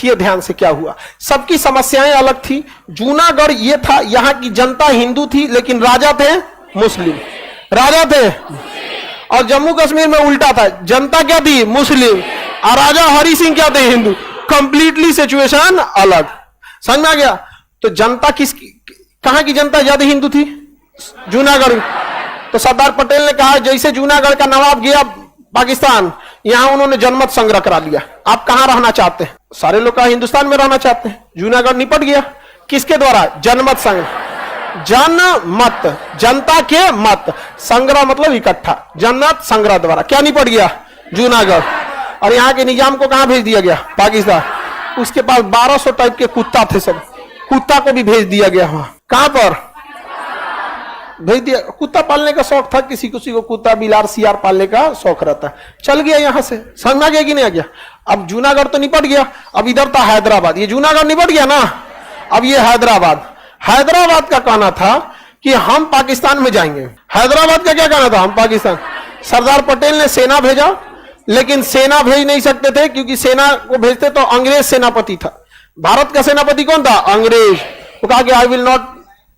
देखिए ध्यान से क्या हुआ। सबकी समस्याएं अलग थी। जूनागढ़ ये था, यहां की जनता हिंदू थी लेकिन राजा थे मुस्लिम, राजा थे। और जम्मू कश्मीर में उल्टा था, जनता क्या थी मुस्लिम और राजा हरि सिंह क्या थे हिंदू। कंप्लीटली सिचुएशन अलग, समझ में आ गया। तो जनता कहां की जनता ज्यादा हिंदू थी? जूनागढ़। तो सरदार पटेल ने कहा जैसे जूनागढ़ का नवाब गया पाकिस्तान, यहां उन्होंने जनमत संग्रह करा लिया। आप कहां रहना चाहते हैं? सारे लोग कहा हिंदुस्तान में रहना चाहते हैं। जूनागढ़ निपट गया किसके द्वारा? जनमत संग्रह। जनमत, जनता के मत, संग्रह मतलब इकट्ठा, जनमत संग्रह द्वारा क्या निपट गया? जूनागढ़। और यहां के निजाम को कहां भेज दिया गया? पाकिस्तान। उसके पास 1200 टाइप के कुत्ता थे, सब कुत्ता को भी भेज दिया गया। वहां कहां पर भेज दिया? कुत्ता पालने का शौक था, किसी किसी को कुत्ता बिलार सियार पालने का शौक रहता है। चल गया यहां से, समझ में आ गया कि नहीं आ गया? अब जूनागढ़ तो निपट गया, अब इधर था हैदराबाद। ये जूनागढ़ निपट गया ना, अब ये हैदराबाद। हैदराबाद का कहना था कि हम पाकिस्तान में जाएंगे। हैदराबाद का क्या कहना था? हम पाकिस्तान। सरदार पटेल ने सेना भेजा, लेकिन सेना भेज नहीं सकते थे क्योंकि सेना को भेजते तो अंग्रेज सेनापति था। भारत का सेनापति कौन था? अंग्रेज। वो कहा कि I will not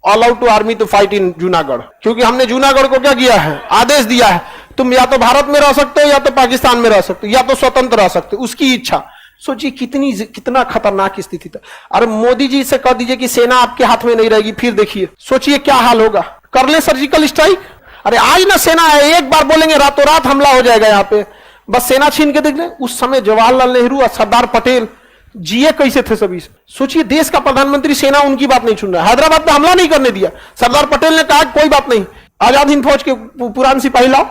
allow to army to fight in Junagadh, क्योंकि हमने जूनागढ़ को क्या किया है? आदेश दिया है, तुम या तो भारत में रह सकते हो या तो पाकिस्तान में रह सकते हो या तो स्वतंत्र रह सकते हो, उसकी इच्छा। सोचिए कितना खतरनाक स्थिति था। अरे मोदी जी से कह दीजिए कि सेना आपके हाथ में नहीं रहेगी, फिर देखिए सोचिए क्या हाल होगा। कर ले सर्जिकल स्ट्राइक। अरे आज ना सेना है, एक बार बोलेंगे रातों रात हमला हो जाएगा यहाँ पे, बस सेना छीन के देख ले। उस समय जवाहरलाल नेहरू और सरदार पटेल जिए कैसे थे सभी। सोचिए देश का प्रधानमंत्री, सेना उनकी बात नहीं सुन रहा। हैदराबाद पे हमला नहीं करने दिया। सरदार पटेल ने कहा कोई बात नहीं, आजाद हिंद फौज के पुरान सिपाही लाओ,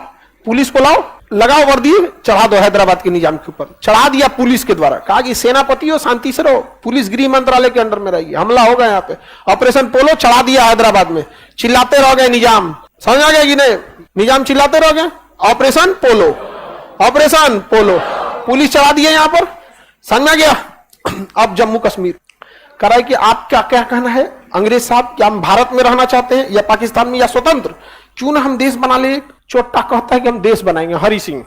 पुलिस को लाओ, लगाओ वर्दी, चढ़ा दो हैदराबाद के निजाम के ऊपर। चढ़ा दिया पुलिस के द्वारा। कहा कि सेनापति हो, शांति से रहो, पुलिस गृह मंत्रालय के अंडर में रहेगी। हमला होगा यहाँ पे, ऑपरेशन पोलो चढ़ा दिया हैदराबाद में। चिल्लाते रह गए निजाम, समझ आ गया कि नहीं? निजाम चिल्लाते रह गए, ऑपरेशन पोलो, ऑपरेशन पोलो, पुलिस चढ़ा दिया यहाँ पर, समझ आ गया। अब जम्मू कश्मीर कह रहा है कि आप क्या क्या कहना है अंग्रेज साहब, क्या हम भारत में रहना चाहते हैं या पाकिस्तान में या स्वतंत्र? क्यों ना हम देश बना ले। चोट्टा कहता है कि हम देश बनाएंगे, हरि सिंह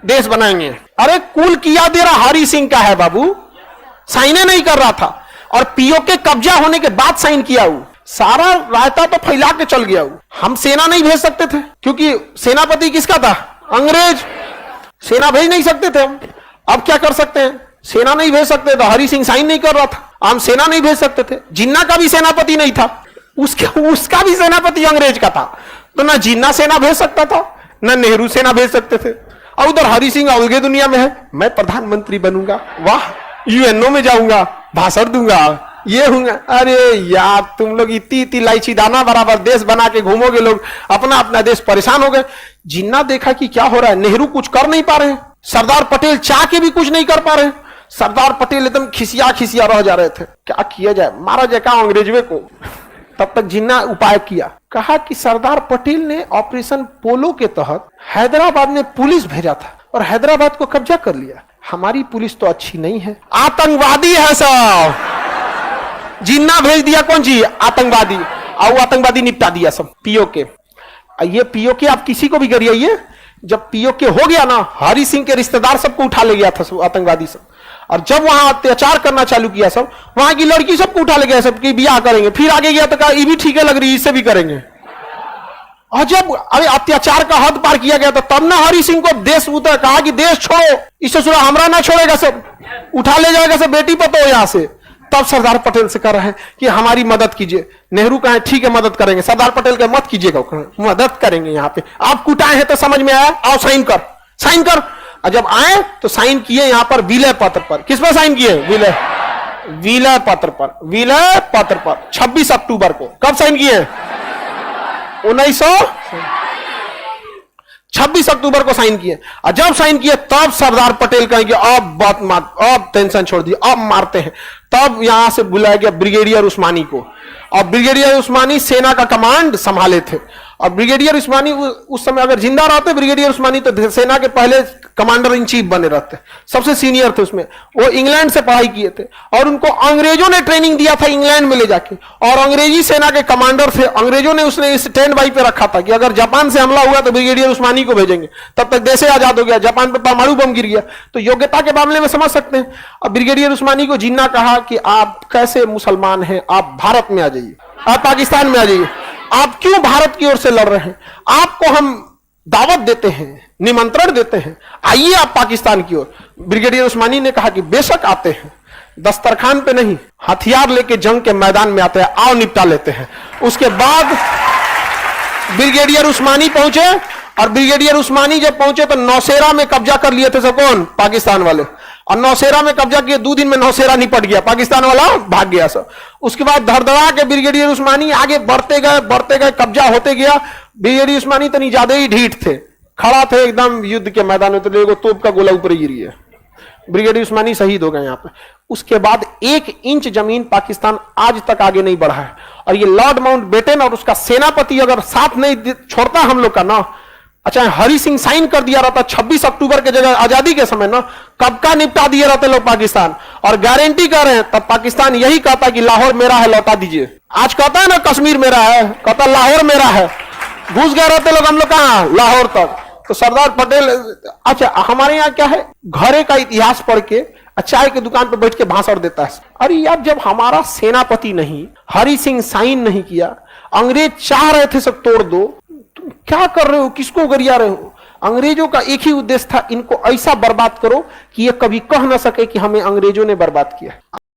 देश बनाएंगे। अरे कुल किया दे रहा हरि सिंह का है बाबू, साइने नहीं कर रहा था। और पीओके कब्जा होने के बाद साइन किया वो, सारा रायता तो फैला के चल गया वो। हम सेना नहीं भेज सकते थे क्योंकि सेनापति किसका था? अंग्रेज। सेना भेज नहीं सकते थे हम। अब क्या कर सकते हैं? सेना नहीं भेज सकते तो हरि सिंह साइन नहीं कर रहा था, हम सेना नहीं भेज सकते थे। जिन्ना का भी सेनापति नहीं था, उसका भी सेनापति अंग्रेज का था। तो ना जिन्ना सेना भेज सकता था ना नेहरू सेना भेज सकते थे। और उधर हरि सिंह अलगे दुनिया में है, मैं प्रधानमंत्री बनूंगा, वाह, यूएनओ में जाऊंगा, भाषण दूंगा, ये होगा। अरे यार तुम लोग इतनी इलायची दाना बराबर देश बना के घूमोगे लोग, अपना अपना देश, परेशान हो गए। जिन्ना देखा कि क्या हो रहा है, नेहरू कुछ कर नहीं पा रहे, सरदार पटेल चाह के भी कुछ नहीं कर पा रहे। सरदार पटेल एकदम खिसिया रह जा रहे थे, क्या किया जाए, मारा जाए कहा अंग्रेजों को। तब तक जिन्ना उपाय किया, कहा कि सरदार पटेल ने ऑपरेशन पोलो के तहत हैदराबाद में पुलिस भेजा था और हैदराबाद को कब्जा कर लिया। हमारी पुलिस तो अच्छी नहीं है, आतंकवादी है सब। जिन्ना भेज दिया कौन जी? आतंकवादी। और आतंकवादी निपटा दिया सब पीओके। ये पीओके आप किसी को भी करिए, जब पीओके हो गया ना, हरि सिंह के रिश्तेदार सबको उठा ले गया था सब आतंकवादी सब। और जब वहां अत्याचार करना चालू किया सब, वहां की लड़की सबको उठा ले गया, सबकी बियाह करेंगे। फिर आगे गया तो कहा ये भी ठीक है लग रही, इससे भी करेंगे। और जब अरे अत्याचार का हद पार किया गया तो तब ना हरि सिंह को देश उतर, कहा कि देश छोड़ो, इससे सुना हमरा ना छोड़ेगा, सब उठा ले जाएगा, सब बेटी पतो यहां से। तब सरदार पटेल से कह रहे हैं कि हमारी मदद कीजिए। नेहरू कहे ठीक है मदद करेंगे। सरदार पटेल के मत कीजिएगा, मदद करेंगे। यहाँ पे आप कुटाए हैं तो समझ में आया, आओ साइन कर, साइन कर। और जब आए तो साइन किए यहाँ पर विलय पत्र पर। किस पर साइन किए? विलय पत्र पर। विलय पत्र पर 26 अक्टूबर को। कब साइन किए? 26 अक्टूबर को साइन किए। और जब साइन किए तब सरदार पटेल कहेंगे अब बात मत, अब टेंशन छोड़ दी, अब मारते हैं। तब यहां से बुलाया गया ब्रिगेडियर उस्मानी को, और ब्रिगेडियर उस्मानी सेना का कमांड संभाले थे। और ब्रिगेडियर उस्मानी उस समय अगर जिंदा रहते ब्रिगेडियर उस्मानी तो सेना के पहले कमांडर इन चीफ बने रहते, सबसे सीनियर थे उसमें। वो इंग्लैंड से पढ़ाई किए थे और उनको अंग्रेजों ने ट्रेनिंग दिया था इंग्लैंड में ले जाके, और अंग्रेजी सेना के कमांडर थे। अंग्रेजों ने उसने स्टैंड बाई पे रखा था कि अगर जापान से हमला हुआ तो ब्रिगेडियर उस्मानी को भेजेंगे, तब तक देश आजाद हो गया, जापान पे परमाणु बम गिर गया। तो योग्यता के मामले में समझ सकते हैं। अब ब्रिगेडियर उस्मानी को जिन्ना कहा कि आप कैसे मुसलमान हैं, आप भारत में आ जाइए, आप पाकिस्तान में आ जाइए, आप क्यों भारत की ओर से लड़ रहे हैं, आपको हम दावत देते हैं, निमंत्रण देते हैं, आइए आप पाकिस्तान की ओर। ब्रिगेडियर उस्मानी ने कहा कि बेशक आते हैं, दस्तरखान पे नहीं, हथियार लेके जंग के मैदान में आते हैं, आओ निपटा लेते हैं। उसके बाद ब्रिगेडियर उस्मानी पहुंचे, और ब्रिगेडियर उस्मानी जब पहुंचे तो नौशेरा में कब्जा कर लिए थे सब कौन, पाकिस्तान वाले, और नौशेरा में कब्जा किए, 2 दिन में नौशेरा निपट गया, पाकिस्तान वाला भाग गया सब। उसके बाद धड़धड़ा के ब्रिगेडियर उस्मानी आगे बढ़ते गए, कब्जा होते गया। ब्रिगेडियर उस्मानी तनी ज्यादा ही ढीठ थे, खड़ा थे एकदम युद्ध के मैदान में, तो एगो तोप का गोला ऊपर गिरी है, ब्रिगेडियर उस्मानी शहीद हो गए यहाँ पे। उसके बाद 1 इंच जमीन पाकिस्तान आज तक आगे नहीं बढ़ा है। और ये लॉर्ड माउंटबेटन और उसका सेनापति अगर साथ नहीं छोड़ता हम लोग का ना, अच्छा हरि सिंह साइन कर दिया रहता 26 अक्टूबर के जगह आजादी के समय ना, कब का निपटा दिए रहते लोग पाकिस्तान। और गारंटी कर रहे हैं तब पाकिस्तान यही कहता कि लाहौर मेरा है, लौटा दीजिए। आज कहता है ना कश्मीर मेरा है, कहता लाहौर मेरा है। घुस गए रहते लोग हम लोग कहां, लाहौर तक। तो सरदार पटेल, अच्छा हमारे यहाँ क्या है, घरे का इतिहास पढ़ के चाय की दुकान पर बैठ के भाषण देता है। अरे यार, जब हमारा सेनापति नहीं, हरि सिंह साइन नहीं किया, अंग्रेज चाह रहे थे सब तोड़ दो, तुम क्या कर रहे हो, किसको गरिया रहे हो। अंग्रेजों का एक ही उद्देश्य था, इनको ऐसा बर्बाद करो कि ये कभी कह ना सके कि हमें अंग्रेजों ने बर्बाद किया।